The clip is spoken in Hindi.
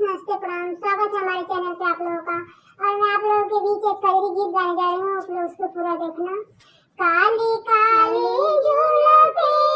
नमस्ते प्रणाम। स्वागत है हमारे चैनल पे आप लोगों का। और मैं आप लोगों के बीच एक कजरी गीत गाने जा रही हूँ, आप लोग उसको पूरा देखना। काली काली झूला पे